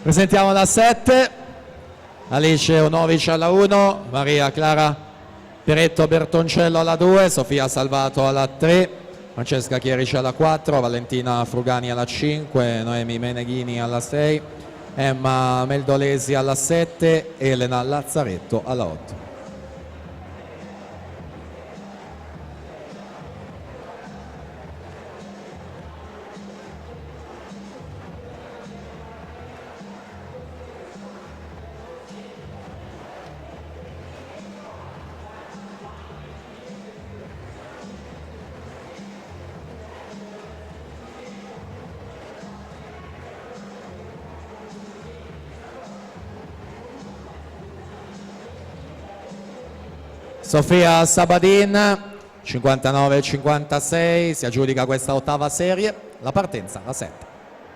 Presentiamo la 7, Alice Onovic alla 1, Maria Clara Peretto Bertoncello alla 2, Sofia Salvato alla 3, Francesca Chierici alla 4, Valentina Frugani alla 5, Noemi Meneghini alla 6, Emma Meldolesi alla 7, Elena Lazzaretto alla 8. Sofia Sabadin 59-56 si aggiudica questa ottava serie, la partenza la 7.